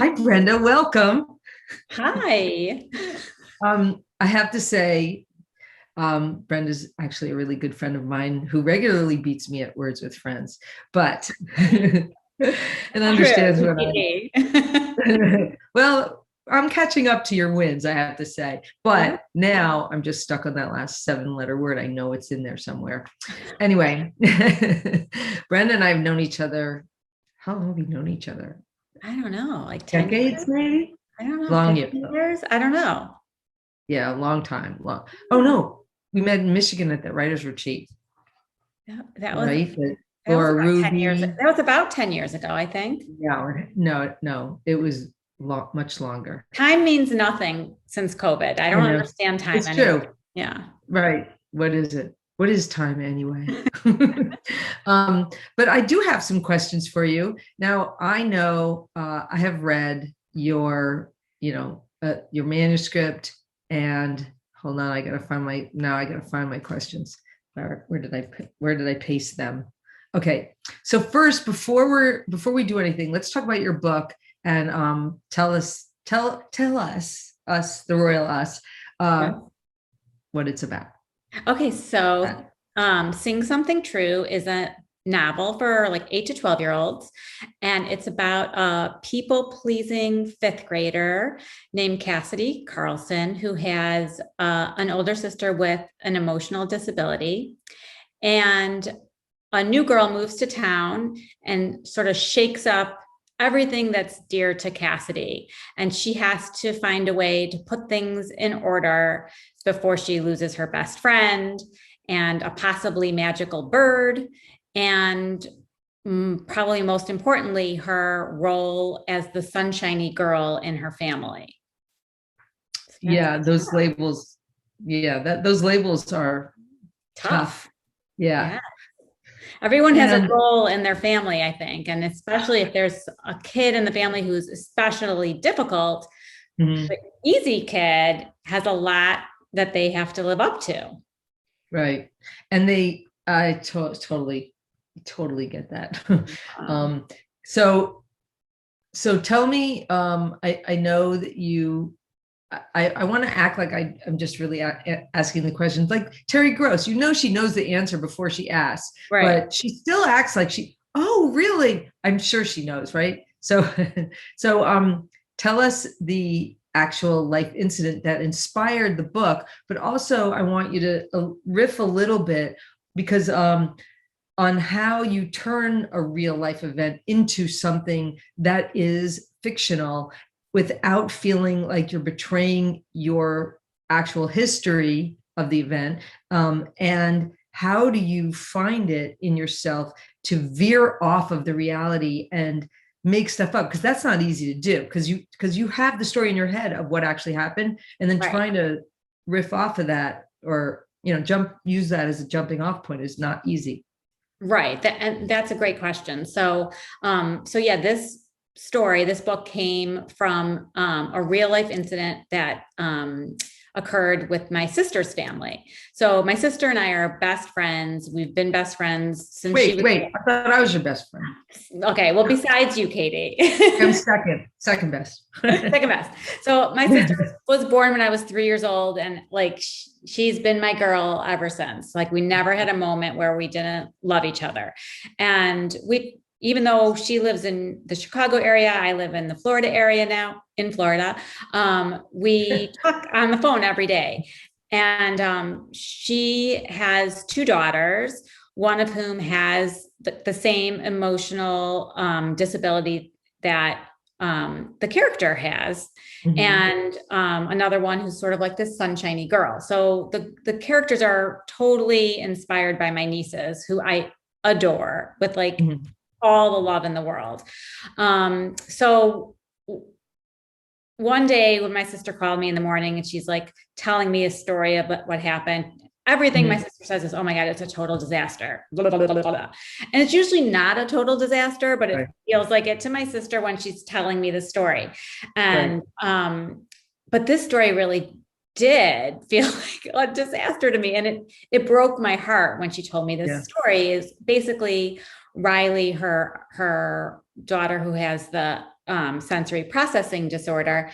Hi, Brenda. Welcome. Hi. I have to say, Brenda's actually a really good friend of mine who regularly beats me at Words with Friends, but and understands True. what Yay. well, I'm catching up to your wins, I have to say. Yeah. But now I'm just stuck on that last 7-letter word. I know it's in there somewhere. Anyway, Brenda and I have known each other. How long have we known each other? I don't know, like 10 Decades, years? maybe? I don't know, Long years. 15 years? I don't know. Yeah, a long time. Long. Oh no, we met in Michigan at the writers retreat, That was right? But that was Laura about 10 years. That Ruby. was about 10 years ago, I think. Yeah, no, it was much longer. Time means nothing since COVID. I I don't know. understand time It's anymore. true. Yeah. Right. What is it? What is time anyway? But I do have some questions for you. Now, I know I have read your manuscript, and hold on, I gotta find my questions. Where did I paste them? Okay. So first, before we do anything, let's talk about your book and tell us, the royal us, uh, Yeah. what it's about. Okay, so Sing Something True is a novel for like 8 to 12-year-olds, and it's about a people-pleasing fifth grader named Cassidy Carlson who has an older sister with an emotional disability. And a new girl moves to town and sort of shakes up everything that's dear to Cassidy. And she has to find a way to put things in order before she loses her best friend and a possibly magical bird. And probably most importantly, her role as the sunshiny girl in her family. So that's Yeah, those labels. Yeah, those labels are tough. tough. Yeah. Yeah. Everyone has a And role in their family, I think. And especially if there's a kid in the family who's especially difficult, the mhm, easy kid has a lot that they have to live up to. right. I totally get that. Um, um, so so tell me, I know that I want to act like I'm just really asking the questions. Like Terry Gross, she knows the answer before she asks, right. but she still acts like oh, really? I'm sure she knows, right? So, so tell us the actual life incident that inspired the book, but also I want you to riff a little bit because on how you turn a real life event into something that is fictional without feeling like you're betraying your actual history of the event. And how do you find it in yourself to veer off of the reality and make stuff up? Because that's not easy to do, because you have the story in your head of what actually happened, and then Right. trying to riff off of that, or use that as a jumping off point, is not easy. Right. And that's a great question. So yeah, this book came from a real life incident that occurred with my sister's family. So my sister and I are best friends. We've been best friends since she was Wait, I thought I was your best friend. okay. Well, besides you, Katie. I'm second best. Second best. So my sister was born when I was 3 years old, and like she's been my girl ever since. Like we never had a moment where we didn't love each other. And even though she lives in the Chicago area, I live in the Florida area now, in Florida. We talk on the phone every day. And she has two daughters, one of whom has the same emotional disability that the character has, Mhm. and another one who's sort of like this sunshiny girl. So the characters are totally inspired by my nieces, who I adore with like Mhm. all the love in the world. So one day when my sister called me in the morning and she's like telling me a story about what happened, everything my Mhm. sister says is, oh my God, it's a total disaster. Blah, blah, blah, blah, blah. And it's usually not a total disaster, but it Right, feels like it to my sister when she's telling me the story. right. And, but this story really did feel like a disaster to me. And it broke my heart when she told me Yeah. this story. Is basically Riley, her daughter who has the sensory processing disorder.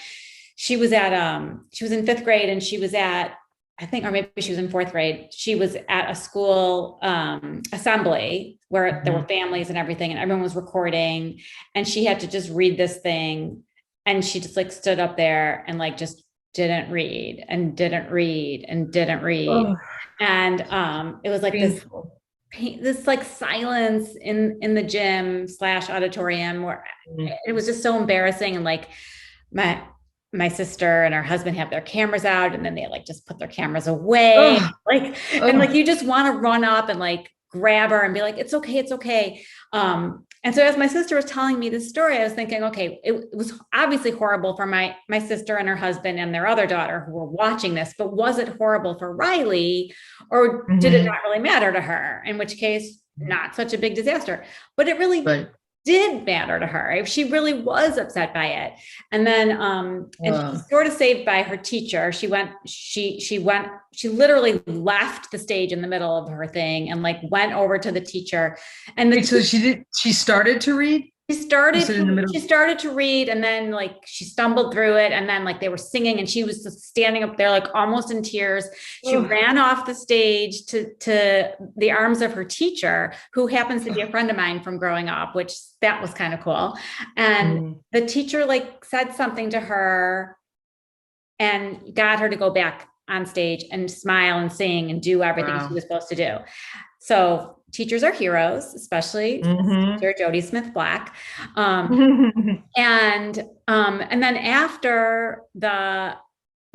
She was in fifth grade, and she was at, I think, or maybe she was in fourth grade. She was at a school assembly where there were families and everything, and everyone was recording, and she had to just read this thing. And she just like stood up there and like just didn't read and didn't read and didn't read. Oh, And it was like painful. this like silence in the gym / auditorium where it was just so embarrassing. And like my sister and her husband have their cameras out, and then they like just put their cameras away. Oh, And like you just want to run up and like grab her and be like, it's okay, it's okay. And so as my sister was telling me this story, I was thinking, okay, it was obviously horrible for my sister and her husband and their other daughter who were watching this, but was it horrible for Riley, or did it not really matter to her? In which case, not such a big disaster, but it really did matter to her. She really was upset by it. And then, and she's sort of saved by her teacher. She literally left the stage in the middle of her thing and like went over to the teacher. And so she started to read? She started to read, and then like she stumbled through it, and then like they were singing, and she was just standing up there like almost in tears. She ran off the stage to the arms of her teacher, who happens to be a friend of mine from growing up, which that was kind of cool. And the teacher like said something to her and got her to go back on stage and smile and sing and do everything she was supposed to do. So teachers are heroes, especially teacher Jody Smith Black. And then after the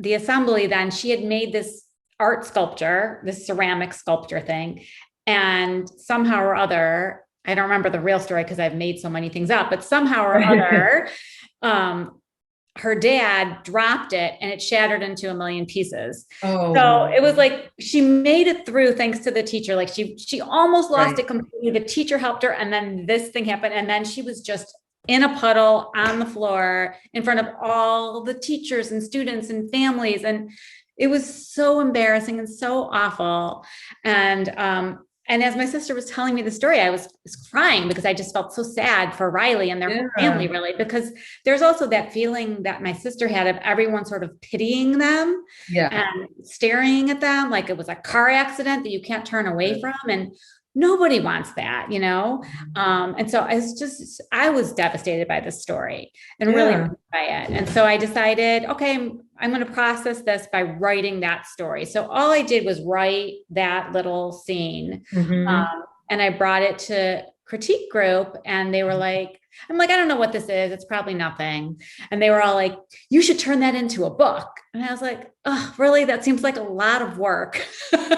assembly, then she had made this art sculpture, this ceramic sculpture thing. And somehow or other, I don't remember the real story because I've made so many things up, but somehow or other, her dad dropped it and it shattered into a million pieces. So it was like, she made it through thanks to the teacher. Like she almost lost it completely. The teacher helped her. And then this thing happened. And then she was just in a puddle on the floor in front of all the teachers and students and families. And it was so embarrassing and so awful. And as my sister was telling me the story, I was crying because I just felt so sad for Riley and their family, really, because there's also that feeling that my sister had of everyone sort of pitying them and staring at them like it was a car accident that you can't turn away from. And nobody wants that, you know? And so I was devastated by this story and really moved by it. And so I decided, okay, I'm going to process this by writing that story. So all I did was write that little scene. And I brought it to critique group, and they were like, I'm like, I don't know what this is. It's probably nothing. And they were all like, you should turn that into a book. And I was like, oh, really? That seems like a lot of work.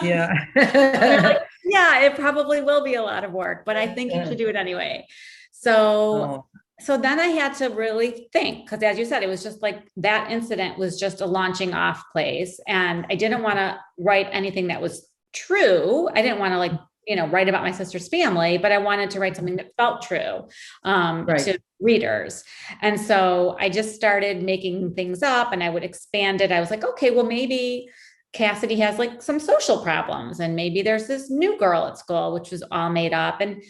Yeah. Like, yeah, it probably will be a lot of work, but I think you should do it anyway. So then I had to really think, because as you said, it was just like that incident was just a launching off place. And I didn't want to write anything that was true. I didn't want to like, write about my sister's family, but I wanted to write something that felt true to readers. And so I just started making things up, and I would expand it. I was like, okay, well, maybe Cassidy has like some social problems, and maybe there's this new girl at school, which was all made up. And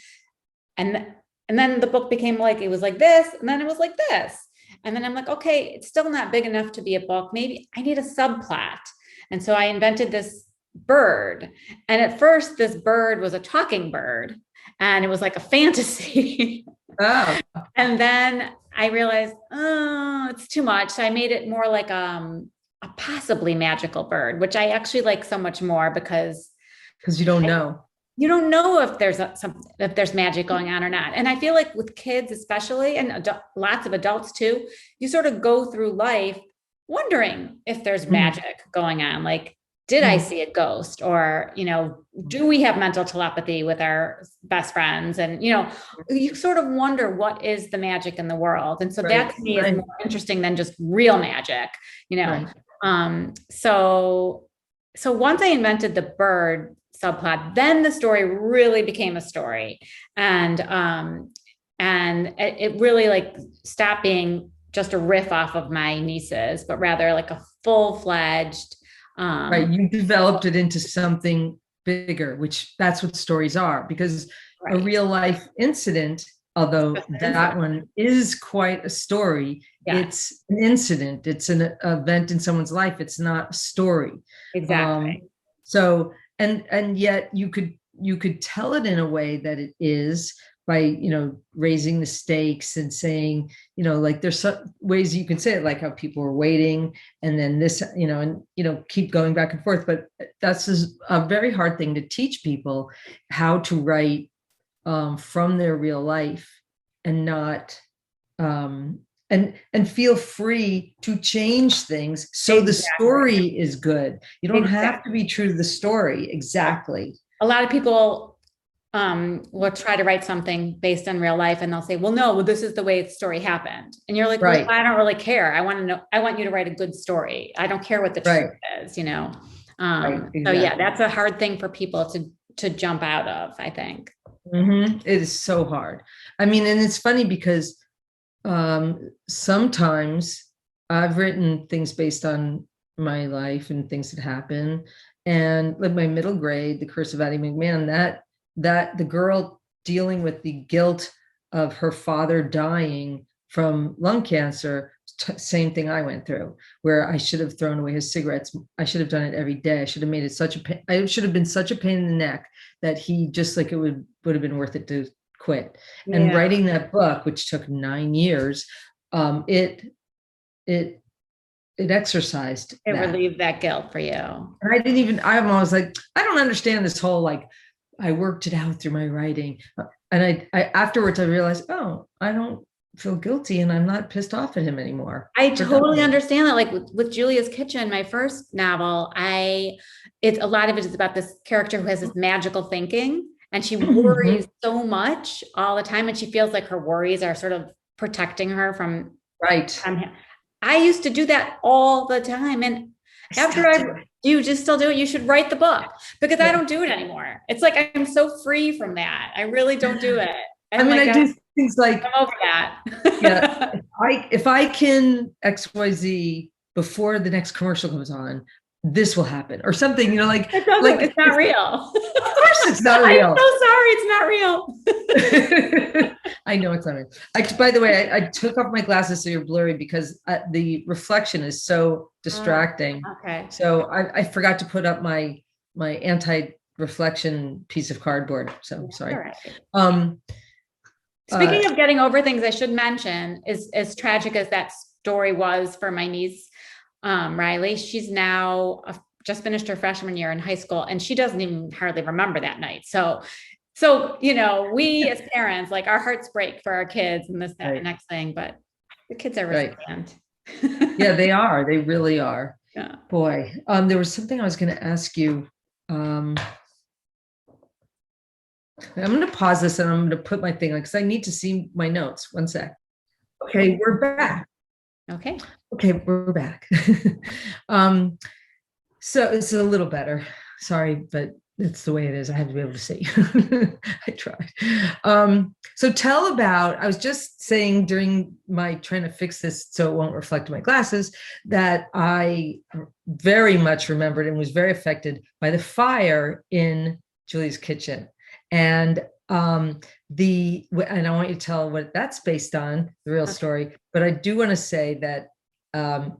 then the book became like, it was like this, and then it was like this. And then I'm like, okay, it's still not big enough to be a book. Maybe I need a subplot. And so I invented this bird. And at first this bird was a talking bird, and it was like a fantasy. And then I realized, it's too much. So I made it more like a possibly magical bird, which I actually like so much more because you don't know. You don't know if there's magic going on or not. And I feel like with kids, especially, and lots of adults too, you sort of go through life wondering if there's magic going on. Like, did I see a ghost? Or, do we have mental telepathy with our best friends? And, you sort of wonder what is the magic in the world. And so that to me is more interesting than just real magic, So once I invented the bird subplot, then the story really became a story. And it really like stopped being just a riff off of my nieces, but rather like a full-fledged, you developed it into something bigger, which that's what stories are, because a real life incident although that one is quite a story. Yeah. It's an incident. It's an event in someone's life. It's not a story. Exactly. So, and yet you could tell it in a way that it is by, raising the stakes and saying, like there's some ways you can say it, like how people are waiting and then this, and, keep going back and forth. But that's a very hard thing to teach people, how to write from their real life and not, and feel free to change things so the story is good. You don't have to be true to the story. Exactly. A lot of people will try to write something based on real life and they'll say, well, this is the way the story happened. And you're like, well, I don't really care. I want you to write a good story. I don't care what the truth is, So yeah, that's a hard thing for people to jump out of, I think. It is so hard. I mean, and it's funny because sometimes I've written things based on my life and things that happen. And like my middle grade, The Curse of Addie McMahon, that the girl dealing with the guilt of her father dying from lung cancer, same thing I went through, where I should have thrown away his cigarettes. I should have done it every day. I should have made it I should have been such a pain in the neck that he just like, it would have been worth it to quit. Yeah. And writing that book, which took 9 years, it exercised. It relieved that guilt for you. And I'm always like, I don't understand this whole, like, I worked it out through my writing. And I afterwards I realized, oh, I don't feel guilty and I'm not pissed off at him anymore. I totally understand that. Like with Julia's Kitchen, my first novel, a lot of it is about this character who has this magical thinking and she worries so much all the time. And she feels like her worries are sort of protecting her from him. I used to do that all the time. And you just still do it. You should write the book because I don't do it anymore. It's like, I'm so free from that. I really don't do it. And I do things like, I'm over that. Yeah. If I can XYZ before the next commercial comes on, this will happen or something, like it's not real. Of course it's not real. I'm so sorry. It's not real. I know it's not real. By the way, I took off my glasses so you're blurry because the reflection is so distracting. Okay. So I forgot to put up my anti-reflection piece of cardboard. So sorry. Right. Speaking of getting over things, I should mention, as tragic as that story was for my niece, Riley, she's now just finished her freshman year in high school and she doesn't even hardly remember that night. So, we as parents, like our hearts break for our kids and this, that, and the next thing, but the kids are resilient. Yeah, they are. They really are. Yeah. Boy, there was something I was going to ask you. I'm going to pause this and I'm going to put my thing on because I need to see my notes. One sec. Okay, we're back. Okay, we're back. So it's a little better. Sorry, but it's the way it is. I have to be able to see. I tried. So tell about, I was just saying during my trying to fix this so it won't reflect my glasses, that I very much remembered and was very affected by the fire in Julia's Kitchen. And and I want you to tell what that's based on, the real story, but I do want to say that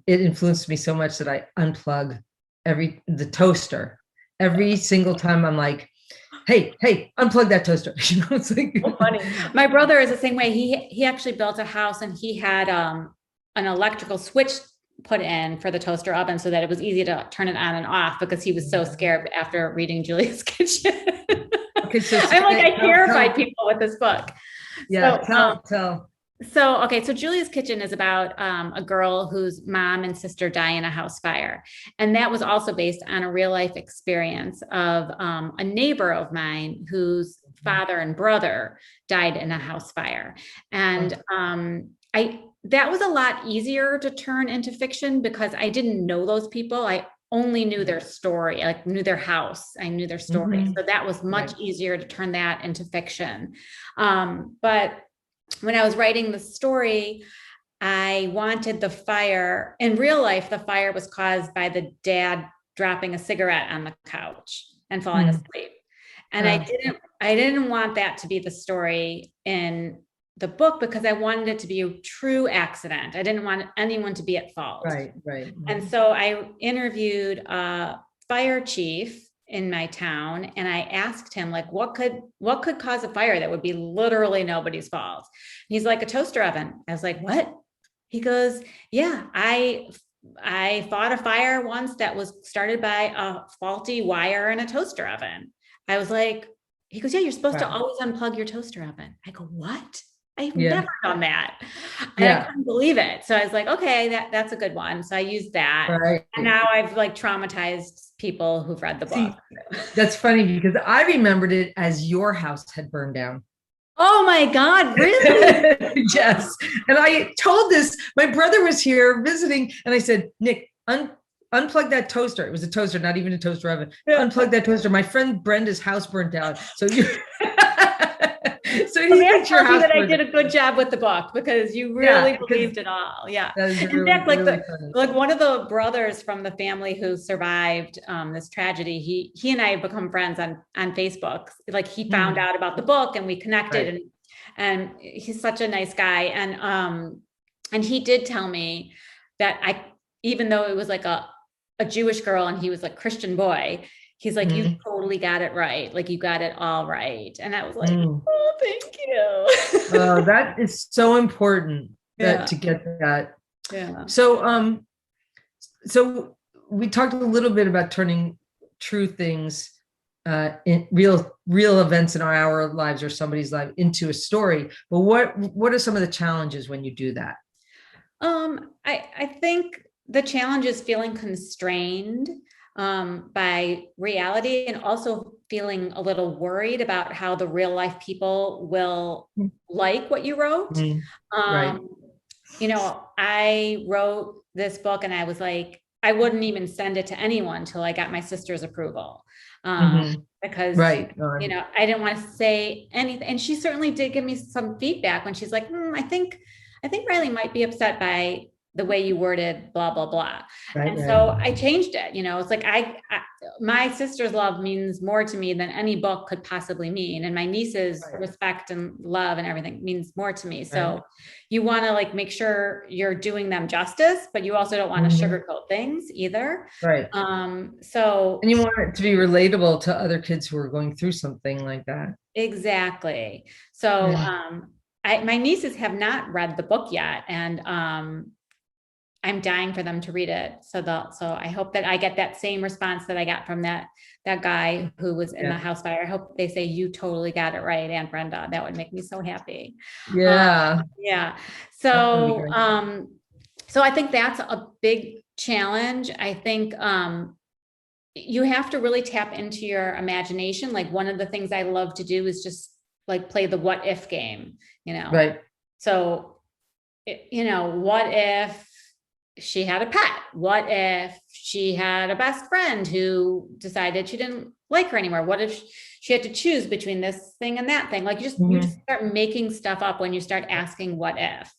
it influenced me so much that I unplug the toaster every single time. I'm like, hey, unplug that toaster. It's like so funny. My brother is the same way. He actually built a house and he had an electrical switch put in for the toaster oven so that it was easy to turn it on and off because he was so scared after reading Julia's Kitchen. Okay, so I terrified people with this book. Yeah, tell. So Julia's Kitchen is about a girl whose mom and sister die in a house fire. And that was also based on a real life experience of a neighbor of mine whose father and brother died in a house fire. And that was a lot easier to turn into fiction because I didn't know those people. I only knew their story, like knew their house. I knew their story. So that was much easier to turn that into fiction. But when I was writing the story, I wanted the fire. In real life, the fire was caused by the dad dropping a cigarette on the couch and falling asleep. And I didn't want that to be the story in the book because I wanted it to be a true accident. I didn't want anyone to be at fault. Right. And so I interviewed a fire chief in my town, and I asked him, like, what could cause a fire that would be literally nobody's fault? And he's like, a toaster oven. I was like, what? He goes, yeah, I fought a fire once that was started by a faulty wire in a toaster oven. I was like, he goes, yeah, you're supposed to always unplug your toaster oven. I go, what? I've never done that. And I couldn't believe it. So I was like, okay, that's a good one. So I used that. Right. And now I've like traumatized people who've read the book. That's funny because I remembered it as your house had burned down. Oh my God, really? Yes. And I told this, my brother was here visiting, and I said, Nick, unplug that toaster. It was a toaster, not even a toaster oven. Unplug that toaster. My friend Brenda's house burnt down. So you so he thinks your house that I did a good job with the book because you really believed it all. Yeah. In fact, like one of the brothers from the family who survived this tragedy, he and I have become friends on Facebook. Like he found out about the book and we connected, and he's such a nice guy. And he did tell me that even though it was like a Jewish girl and he was like Christian boy, he's like, you totally got it right. Like you got it all right. And I was like, oh, thank you. That is so important to get that. Yeah. So, so we talked a little bit about turning true things, in real events in our lives or somebody's life into a story. But what are some of the challenges when you do that? I think the challenge is feeling constrained by reality, and also feeling a little worried about how the real life people will like what you wrote. Right. You know, I wrote this book and I was like, I wouldn't even send it to anyone till I got my sister's approval. Because, you know, I didn't want to say anything. And she certainly did give me some feedback when she's like, I think Riley might be upset by the way you worded blah, blah, blah. So I changed it. You know, it's like, my sister's love means more to me than any book could possibly mean. And my niece's respect and love and everything means more to me. So you want to like make sure you're doing them justice, but you also don't want to sugarcoat things either. Right. So, and you want it to be relatable to other kids who are going through something like that. Exactly. So, my nieces have not read the book yet, and I'm dying for them to read it. So I hope that I get that same response that I got from that guy who was in the house fire. I hope they say you totally got it right, Aunt Brenda. That would make me so happy. Yeah. So, so I think that's a big challenge. I think you have to really tap into your imagination. Like one of the things I love to do is just like play the what if game, you know? Right. So, you know, what if she had a pet? What if she had a best friend who decided she didn't like her anymore? What if she had to choose between this thing and that thing? Like you just start making stuff up when you start asking what if.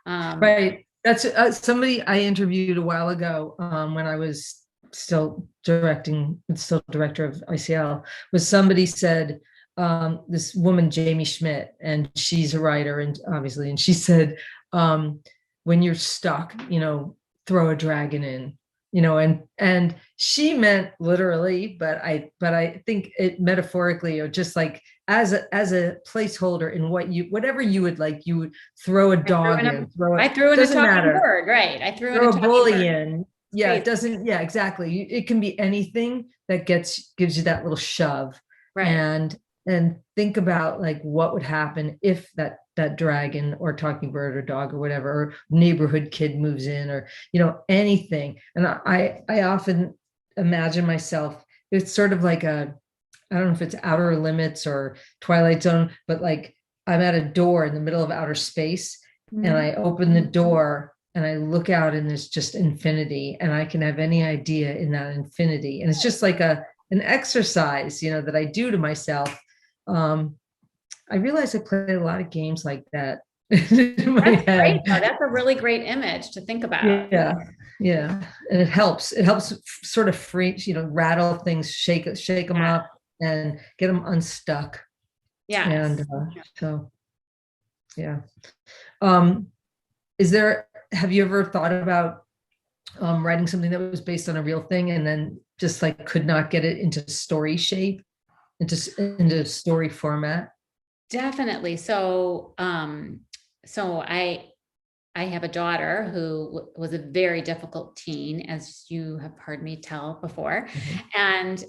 Right. That's somebody I interviewed a while ago when I was still director of ICL, was somebody said, this woman, Jamie Schmidt, and she's a writer, and obviously, and she said, when you're stuck, you know, throw a dragon in, you know, and she meant literally, but I think it metaphorically, or just like as a placeholder in whatever you would like, you would throw a dog in. I threw in a talking bird, right? I threw in a bully in. Yeah, it doesn't. Yeah, exactly. It can be anything that gives you that little shove, right? And think about like what would happen if that dragon or talking bird or dog or whatever, or neighborhood kid moves in, or, you know, anything. And I often imagine myself, it's sort of like I don't know if it's Outer Limits or Twilight Zone, but like I'm at a door in the middle of outer space, and I open the door and I look out, and there's just infinity, and I can have any idea in that infinity. And it's just like an exercise, you know, that I do to myself. I realize I play a lot of games like that in my head. Great. Oh, that's a really great image to think about. Yeah. And it helps sort of free, you know, rattle things, shake them up and get them unstuck. Yeah. And so Yeah. Is there, have you ever thought about writing something that was based on a real thing and then just like could not get it into story shape, into story format? Definitely. So, so I have a daughter who was a very difficult teen, as you have heard me tell before. Mhm. And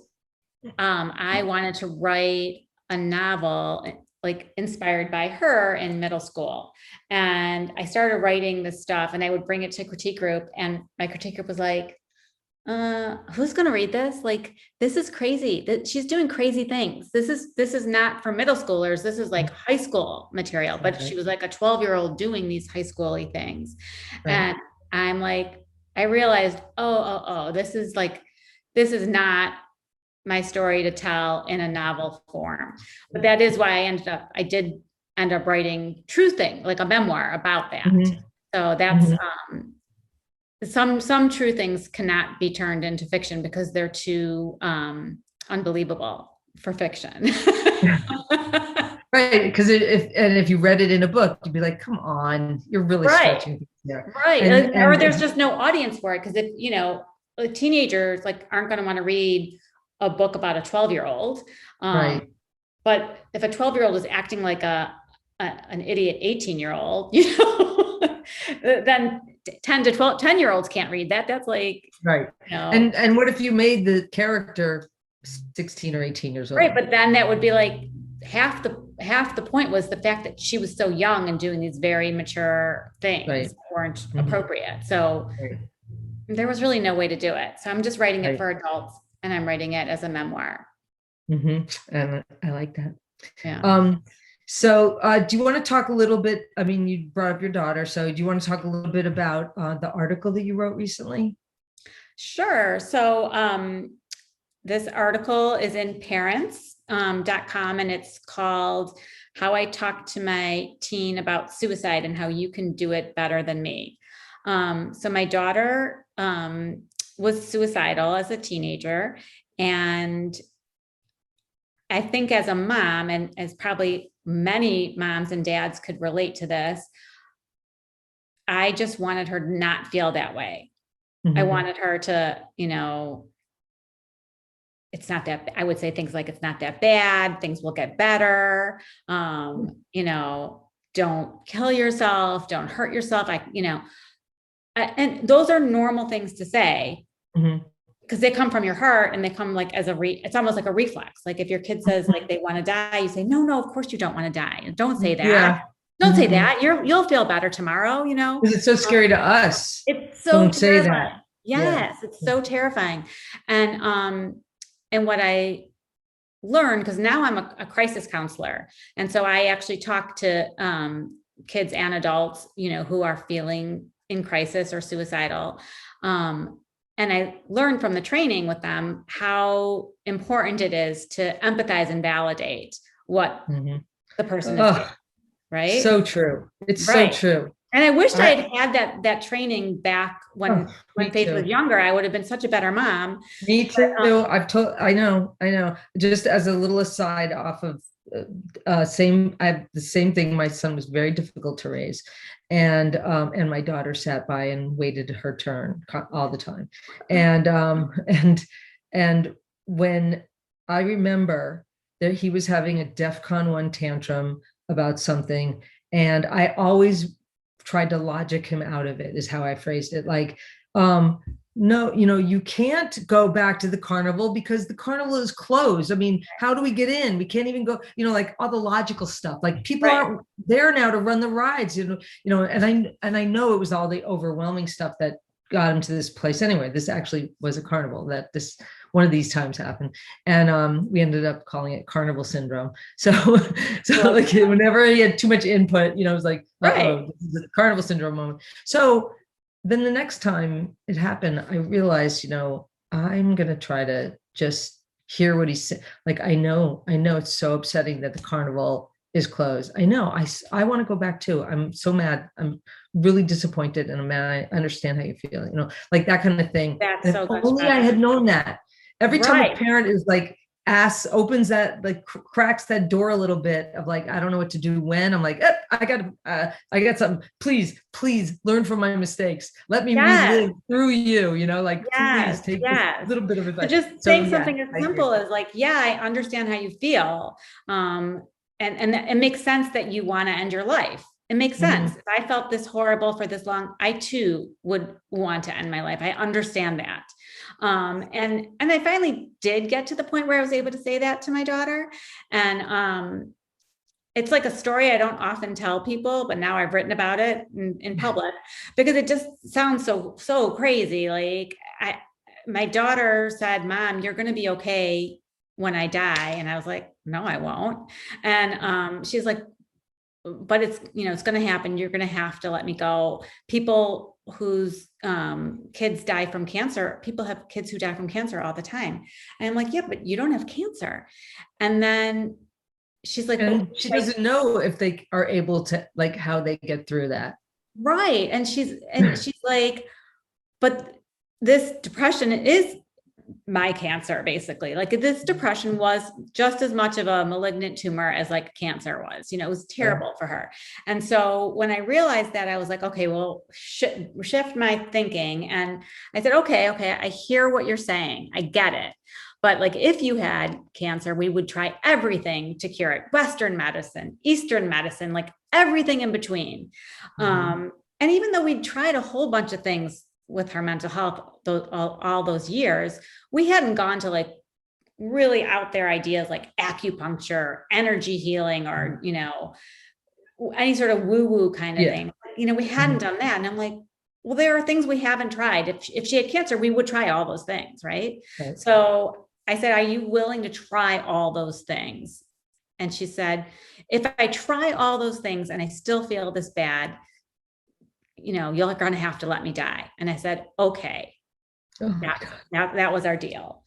I wanted to write a novel like inspired by her in middle school. And I started writing this stuff and I would bring it to critique group, and my critique group was like, who's going to read this? Like, this is crazy that she's doing crazy things. This is not for middle schoolers. This is like high school material, but she Right. was like a 12-year-old doing these high schooly things. Right. And I'm like, I realized, this is like, this is not my story to tell in a novel form. But that is why I did end up writing true thing, like a memoir about that. Mhm. So that's, Mhm. some true things cannot be turned into fiction because they're too unbelievable for fiction. Right, because if you read it in a book, you'd be like, "Come on, you're really Right, stretching things there." right. Or there's And just no audience for it because if teenagers like aren't going to want to read a book about a 12-year-old. right, But if a 12-year-old is acting like an idiot 18-year-old, then 10 to 12, 10-year-olds can't read that. That's like, right. you know, And what if you made the character 16 or 18 years right. old? But then that would be like half the point was the fact that she was so young and doing these very mature things Right. that weren't Mhm. appropriate. So Right. there was really no way to do it. So I'm just writing it Right. for adults and I'm writing it as a memoir. And I like that. Yeah. Um, so do you want to talk a little bit? I mean, you brought up your daughter, so do you want to talk a little bit about the article that you wrote recently? Sure. So this article is in parents.com and it's called How I Talk to My Teen About Suicide and How You Can Do It Better Than Me. So my daughter was suicidal as a teenager. And I think as a mom, and as probably many moms and dads could relate to this, I just wanted her to not feel that way. I Mhm. wanted her to, it's not that, I would say things like, it's not that bad, things will get better. Don't kill yourself, don't hurt yourself. And those are normal things to say Mhm. because they come from your heart and they come like it's almost like a reflex. Like if your kid says like they want to die, you say, no, of course you don't want to die. Don't say that. Yeah. Don't say Mhm. that. You'll feel better tomorrow, Because it's so scary to us. It's so Don't say terrifying. that. Yeah. Yes, it's so terrifying. And what I learned, because now I'm a crisis counselor, and so I actually talk to kids and adults, who are feeling in crisis or suicidal. And I learned from the training with them how important it is to empathize and validate what Mhm. the person is feeling, Oh, right? so true. It's so Right. true. And I wished I I, had that training back oh, when me Faith was too. younger. I would have been such a better mom. Me too. But, I know. Just as a little aside off of I have the same thing. My son was very difficult to raise. And my daughter sat by and waited her turn all the time. And, and when I remember that he was having a DEFCON 1 tantrum about something, and I always tried to logic him out of it, is how I phrased it. Like, um, no, you can't go back to the carnival because the carnival is closed. I mean, how do we get in? We can't even go, like all the logical stuff. Like people right. aren't there now to run the rides, and I know it was all the overwhelming stuff that got him to this place anyway. This actually was a carnival that this one of these times happened. And we ended up calling it Carnival Syndrome. So like whenever he had too much input, it was like, Right. this is a Carnival Syndrome moment. So then the next time it happened, I realized, I'm going to try to just hear what he said. Like, I know it's so upsetting that the carnival is closed. I know I want to go back too. I'm so mad. I'm really disappointed and I'm mad. I understand how you feel, like that kind of thing. That's And if so much only I better. had known that. Every time a Right. parent is like, opens that, like cracks that door a little bit of like, I don't know what to do when. I'm like, I got something. Please learn from my mistakes. Let me Yes. relive through you, like, please Yes, take this yes. little bit of So advice. just So saying yeah, something as I agree. simple as like, yeah, I understand how you feel. And it makes sense that you want to end your life. It makes sense. Mhm. If I felt this horrible for this long, I too would want to end my life. I understand that. And I finally did get to the point where I was able to say that to my daughter. And it's like a story I don't often tell people, but now I've written about it in public because it just sounds so crazy. Like my daughter said, "Mom, you're going to be okay when I die," and I was like, "No, I won't." And she's like, "But it's going to happen. You're going to have to let me go." People whose kids die from cancer, people have kids who die from cancer all the time, and I'm like, "Yeah, but you don't have cancer." And then she's like, "But And she doesn't know if they are able to, like, how they get through that. right." And she's like, "But this depression is my cancer, basically. Like this depression was just as much of a malignant tumor as like cancer was. It was terrible for her." And so when I realized that, I was like, okay, well, shift my thinking. And I said, okay, I hear what you're saying. I get it. But like, if you had cancer, we would try everything to cure it. Western medicine, Eastern medicine, like everything in between. And even though we tried a whole bunch of things with her mental health, all those years, we hadn't gone to like really out there ideas like acupuncture, energy healing, or, any sort of woo woo kind of thing. We hadn't done that. And I'm like, well, there are things we haven't tried. If she had cancer, we would try all those things. Right. Right. So I said, are you willing to try all those things? And she said, if I try all those things and I still feel this bad, you're going to have to let me die. And I said, okay. Oh my God. That was our deal.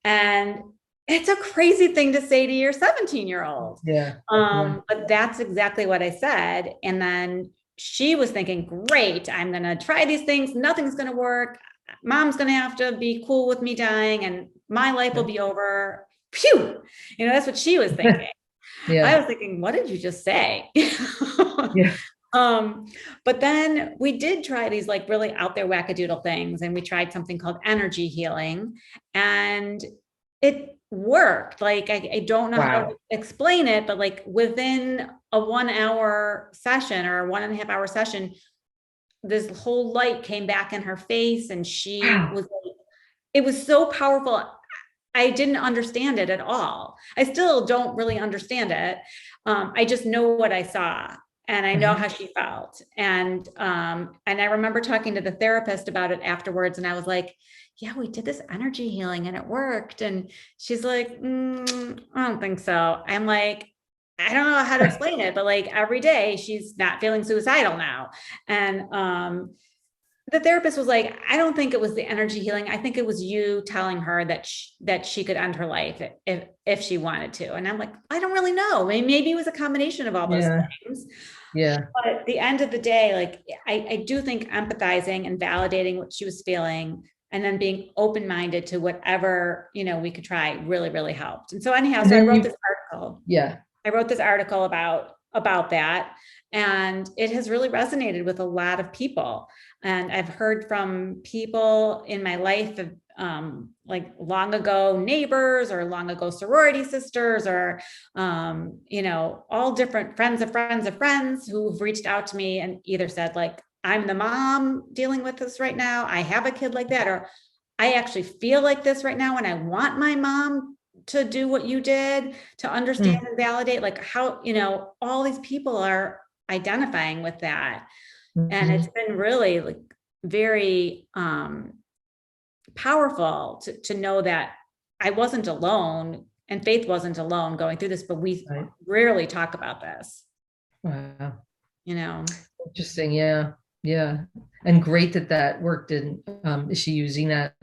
And it's a crazy thing to say to your 17-year-old. Yeah. But that's exactly what I said. And then she was thinking, great, I'm going to try these things. Nothing's going to work. Mom's going to have to be cool with me dying and my life will be over. Phew. That's what she was thinking. I was thinking, what did you just say? Yeah. But then we did try these like really out there wackadoodle things. And we tried something called energy healing and it worked. Like, I don't know how to explain it, but like within a 1 hour session or a 1.5 hour session, this whole light came back in her face and she was like, it was so powerful. I didn't understand it at all. I still don't really understand it. I just know what I saw. And I know how she felt. And I remember talking to the therapist about it afterwards. And I was like, yeah, we did this energy healing and it worked. And she's like, I don't think so. I'm like, I don't know how to explain it, but like every day she's not feeling suicidal now. And the therapist was like, I don't think it was the energy healing. I think it was you telling her that she could end her life if she wanted to. And I'm like, I don't really know. Maybe it was a combination of all those things. Yeah. But at the end of the day, like I do think empathizing and validating what she was feeling and then being open-minded to whatever, we could try really, really helped. And so anyhow, so I wrote this article. Yeah. I wrote this article about that. And it has really resonated with a lot of people. And I've heard from people in my life, like long ago neighbors or long ago sorority sisters or, all different friends of friends of friends who've reached out to me and either said like, I'm the mom dealing with this right now. I have a kid like that, or I actually feel like this right now. And I want my mom to do what you did, to understand and validate, like how, all these people are identifying with that. And it's been really like very powerful to know that I wasn't alone and Faith wasn't alone going through this, but we rarely talk about this. Wow. Interesting. Yeah. Yeah. And great that worked. And is she using that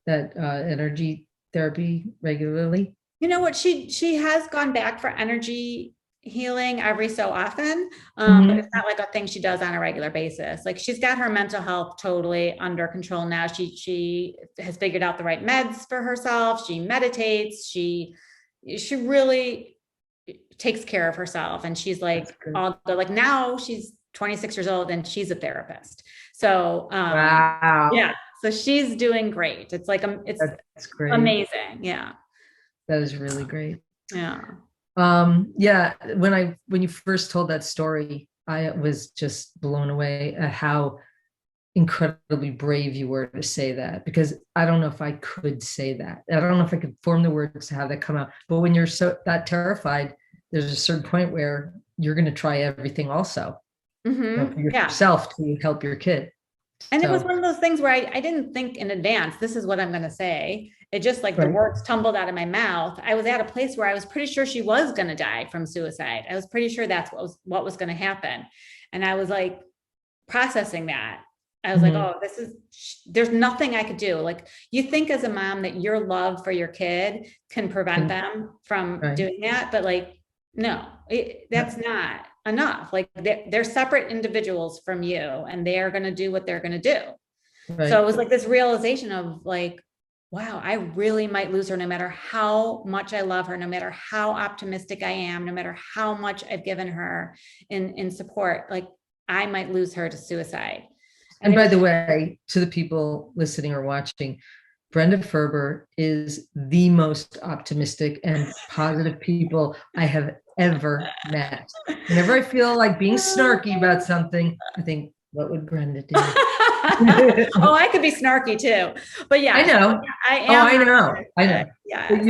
energy therapy regularly? You know what? She has gone back for energy healing every so often, but it's not like a thing she does on a regular basis. Like she's got her mental health totally under control now. She has figured out the right meds for herself. She meditates. She really takes care of herself, and she's like all the, like now she's 26 years old and she's a therapist. So Wow. yeah, so she's doing great. It's like it's That's great. amazing. Yeah. That is really great. Yeah. Yeah, when you first told that story, I was just blown away at how incredibly brave you were to say that, because I don't know if I could say that. I don't know if I could form the words to have that come out. But when you're so that terrified, there's a certain point where you're going to try everything also, for yourself to help your kid. And it was one of those things where I didn't think in advance, this is what I'm going to say. It just like the words tumbled out of my mouth. I was at a place where I was pretty sure she was going to die from suicide. I was pretty sure that's what was going to happen. And I was like processing that. I was like, oh, there's nothing I could do. Like, you think as a mom that your love for your kid can prevent them from doing that. But like, no, that's not enough. Like they're separate individuals from you, and they are going to do what they're going to do. So it was like this realization of like, wow, I really might lose her no matter how much I love her, no matter how optimistic I am, no matter how much I've given her in support, like I might lose her to suicide. And by the way, to the people listening or watching, Brenda Ferber is the most optimistic and positive people I have ever met. Whenever I feel like being snarky about something, I think, what would Brenda do? Oh, I could be snarky too, but yeah, I know. I am. I know. Yeah. But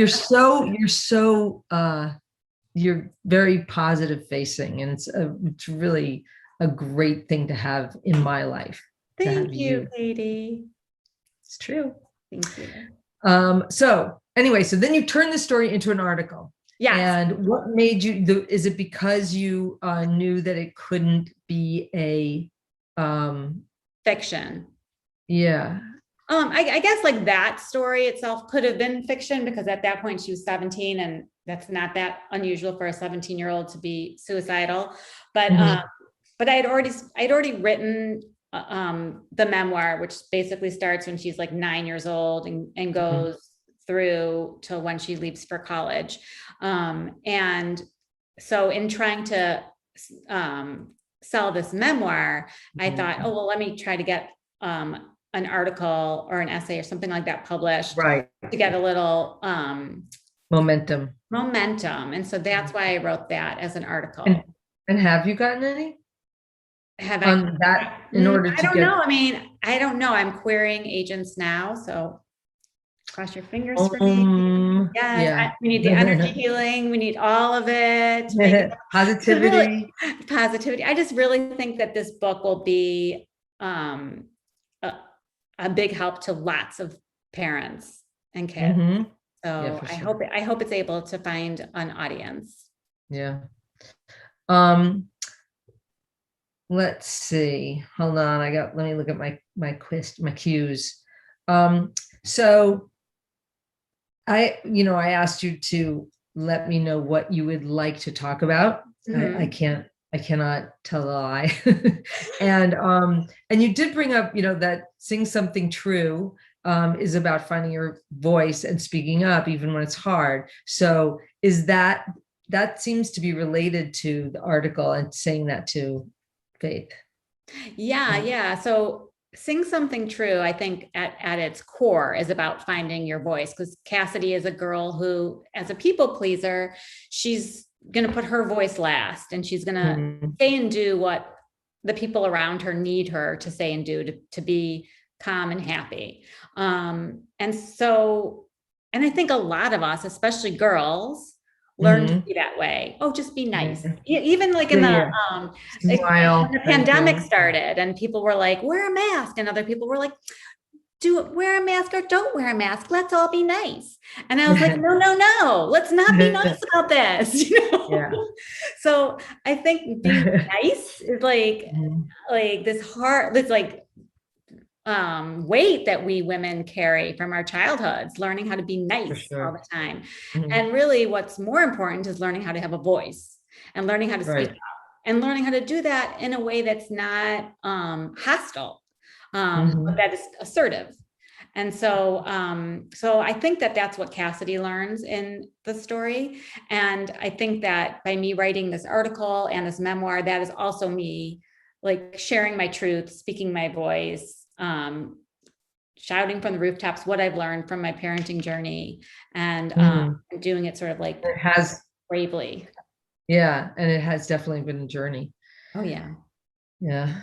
you're very positive facing, and it's really a great thing to have in my life. Thank you, Katie. It's true. Thank you. So anyway, so then you turn the story into an article. Yes. And what made you is it because you knew that it couldn't be a fiction? Yeah. I guess like that story itself could have been fiction, because at that point she was 17, and that's not that unusual for a 17-year-old to be suicidal. But but I'd already written the memoir, which basically starts when she's like 9 years old and goes through till when she leaves for college. And so in trying to sell this memoir, I thought, oh, well, let me try to get an article or an essay or something like that published, to get a little momentum. And so that's why I wrote that as an article. And have you gotten any? Have I that in order to I don't know. I mean, I don't know. I'm querying agents now, so cross your fingers for me. Yes, we need the energy healing. We need all of it. Positivity. Positivity. I just really think that this book will be a big help to lots of parents and kids. So I hope it's able to find an audience. Yeah. Let's see. Hold on. Let me look at my cues. So I asked you to let me know what you would like to talk about. I cannot tell a lie. And you did bring up, that Sing Something True is about finding your voice and speaking up even when it's hard. So is that seems to be related to the article and saying that to Faith? Yeah. So Sing Something True, I think at its core is about finding your voice, because Cassidy is a girl who, as a people pleaser, she's going to put her voice last, and she's going to say and do what the people around her need her to say and do to be calm and happy. And I think a lot of us, especially girls, learn to be that way. Oh, just be nice. Even like in the when the pandemic started and people were like, wear a mask, and other people were like, wear a mask or don't wear a mask. Let's all be nice. And I was like, no, let's not be nice about this. So I think being nice is like this heart, this like weight that we women carry from our childhoods, learning how to be nice all the time. And really what's more important is learning how to have a voice. and learning how to speak Right. up and learning how to do that in a way that's not hostile, but that is assertive. And so I think that that's what Cassidy learns in the story. And I think that by me writing this article and this memoir, that is also me like sharing my truth, speaking my voice, shouting from the rooftops what I've learned from my parenting journey, and doing it sort of like It has, bravely. yeah, and it has definitely been a journey. Oh yeah. Yeah.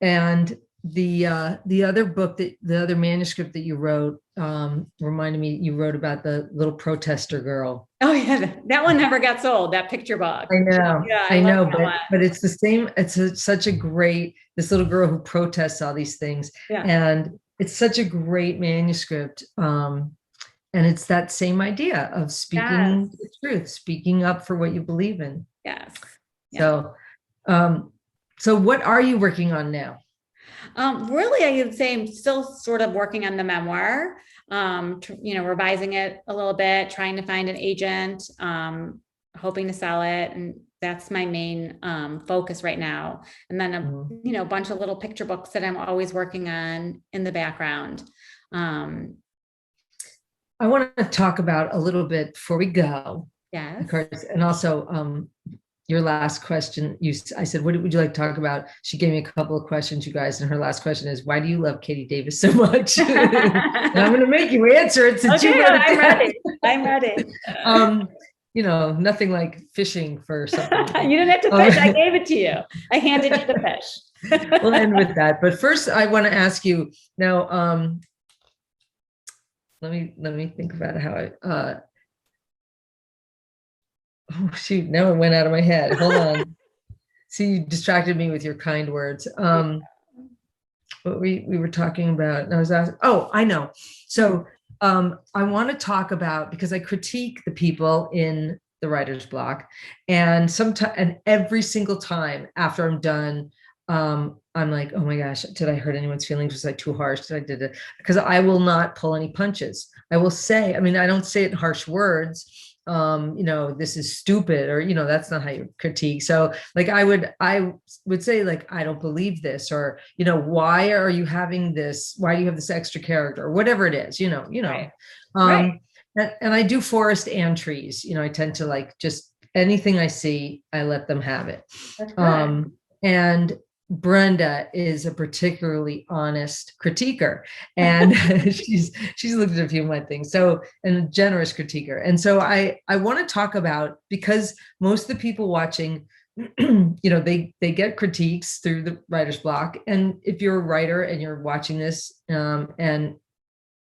And the other book that the other manuscript that you wrote reminded me, you wrote about the little protester girl. Oh yeah, that one never got sold, that picture book. Yeah, I I love know, that one. but it's the same. It's such a great, this little girl who protests all these things, Yeah. and it's such a great manuscript. And it's that same idea of speaking Yes. the truth, speaking up for what you believe in. Yes. Yeah. So, so what are you working on now? Really, I would say I'm still sort of working on the memoir, revising it a little bit, trying to find an agent, hoping to sell it. And that's my main focus right now. And then, a bunch of little picture books that I'm always working on in the background. I want to talk about a little bit before we go. Yes. Of course, and also your last question, I said, what would you like to talk about? She gave me a couple of questions, you guys, and her last question is, why do you love Katie Davis so much? And I'm going to make you answer it since you wrote it I'm down. ready. I'm ready. Nothing like fishing for something. You didn't have to fish. I gave it to you. I handed you the fish. We'll end with that. But first, I want to ask you now. Let me think about how I. Oh shoot! Now it went out of my head. Hold on. See, you distracted me with your kind words. What we were talking about, and I was asking. Oh, I know. So I want to talk about, because I critique the people in the writer's block, and every single time after I'm done, I'm like, oh my gosh, did I hurt anyone's feelings? Was I too harsh? Did it? Because I will not pull any punches. I will say, I mean, I don't say it in harsh words. This is stupid, or that's not how you critique. So like I would say, like, I don't believe this, or why are you having this? Why do you have this extra character, or whatever it is, Right. Right. And I do forest and trees. I tend to like just anything I see, I let them have it. That's good. And Brenda is a particularly honest critiquer, and she's looked at a few of my things. So, and a generous critiquer. And so I want to talk about, because most of the people watching, they get critiques through the writer's block. And if you're a writer and you're watching this, and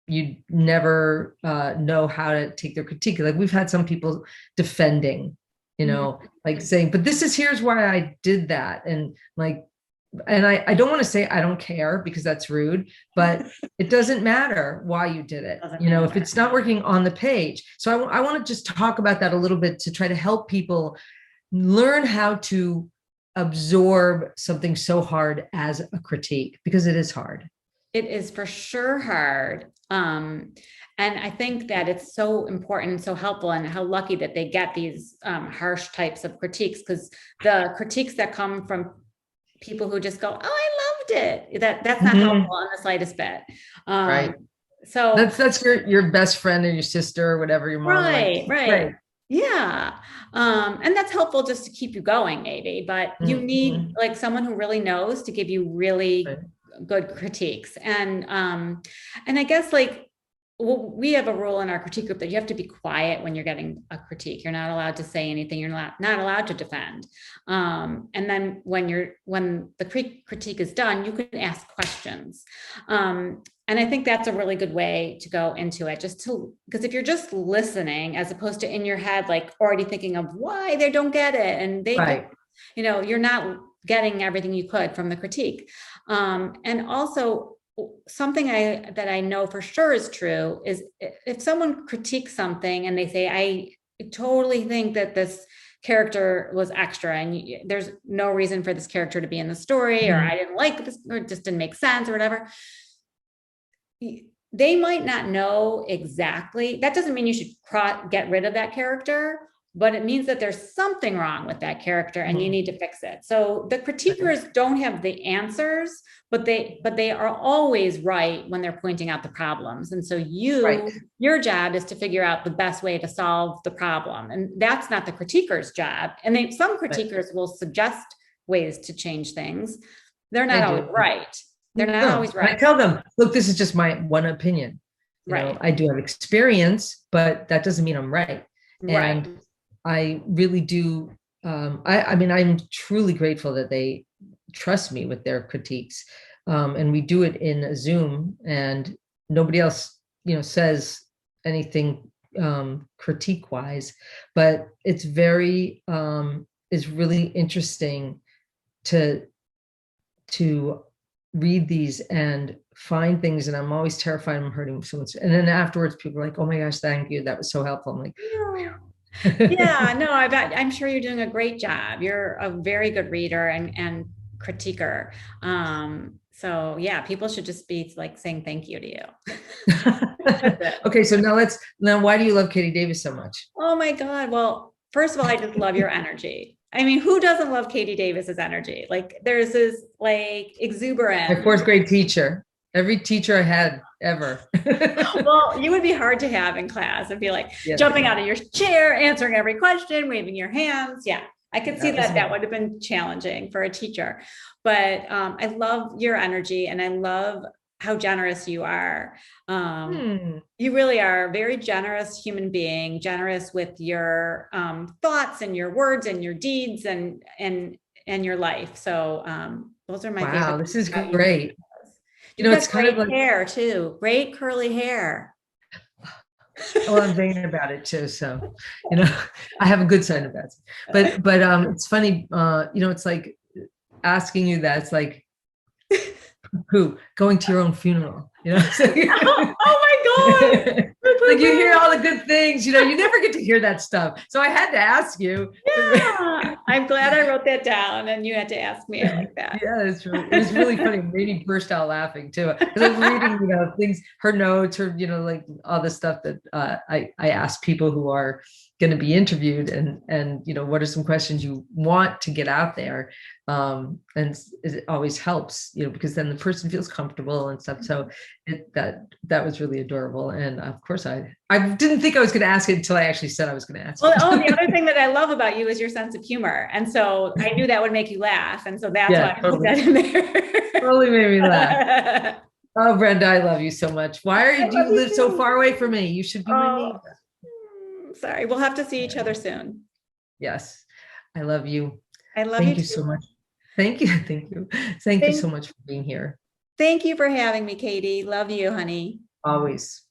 you never know how to take their critique, like we've had some people defending, like saying, but here's why I did that. And like, and I don't want to say I don't care, because that's rude, but it doesn't matter why you did it, if it's not working on the page. So I want to just talk about that a little bit, to try to help people learn how to absorb something so hard as a critique, because it is hard. It is for sure hard. And I think that it's so important and so helpful, and how lucky that they get these harsh types of critiques, because the critiques that come from people who just go, oh, I loved it, that's not helpful on the slightest bit. Right. So that's your best friend or your sister or whatever, your mom. Right. Yeah. And that's helpful just to keep you going, maybe, but you need like someone who really knows to give you really good critiques. And I guess like, well, we have a rule in our critique group that you have to be quiet when you're getting a critique. You're not allowed to say anything. You're not allowed to defend. And then when the critique is done, you can ask questions. And I think that's a really good way to go into it, because if you're just listening, as opposed to in your head, like already thinking of why they don't get it, and you're not getting everything you could from the critique. And also, something that I know for sure is true is, if someone critiques something and they say, I totally think that this character was extra, and there's no reason for this character to be in the story, or I didn't like this, or it just didn't make sense, or whatever. They might not know exactly. That doesn't mean you should get rid of that character. but it means that there's something wrong with that character and you need to fix it. So the critiquers don't have the answers, but they are always right when they're pointing out the problems. And so your job is to figure out the best way to solve the problem. And that's not the critiquer's job. And some critiquers will suggest ways to change things. They're not always right. They're not always right. I tell them, look, this is just my one opinion. You know, I do have experience, but that doesn't mean I'm right. And I really do. I mean, I'm truly grateful that they trust me with their critiques. And we do it in a Zoom, and nobody else, you know, says anything critique wise, but it's really interesting to read these and find things. And I'm always terrified I'm hurting someone. And then afterwards, people are like, oh my gosh, thank you. That was so helpful. I'm like, yeah, no, I'm sure you're doing a great job. You're a very good reader and critiquer. So yeah, people should just be like saying thank you to you. Okay, so now why do you love Katie Davis so much? Oh my God. Well, first of all, I just love your energy. I mean, who doesn't love Katie Davis's energy? Like, there's this like exuberance. My fourth grade teacher. Every teacher I had ever. Well, you would be hard to have in class and be like jumping out of your chair, answering every question, waving your hands. Yeah, I could see that would have been challenging for a teacher. But I love your energy, and I love how generous you are. You really are a very generous human being, generous with your thoughts and your words and your deeds and your life. So those are my favorite. Wow, this is great. You know, it's kind of like hair too, great curly hair. Well, I'm thinking about it too. So, you know, I have a good side of that. But it's funny, you know, it's like asking you that. It's like going to your own funeral, you know? So, oh my God. Like you hear all the good things, you know, you never get to hear that stuff. So I had to ask you. Yeah. I'm glad I wrote that down and you had to ask me like that. Yeah, it was really funny. It made me burst out laughing too. Because I was reading, you know, things, her notes, her, you know, like all the stuff that I asked people who are going to be interviewed, and you know, what are some questions you want to get out there, and it always helps, you know, because then the person feels comfortable and stuff. So that was really adorable. And of course, I didn't think I was going to ask it until I actually said I was going to ask. Well, the other thing that I love about you is your sense of humor, and so I knew that would make you laugh, and so that's why I put that in there. Totally made me laugh. Oh, Brenda, I love you so much. Do you live so far away from me? You should be my neighbor. Sorry, we'll have to see each other soon. Yes, I love you. I love you. Thank you so much. Thank you. Thank you so much for being here. Thank you for having me, Katie. Love you, honey. Always.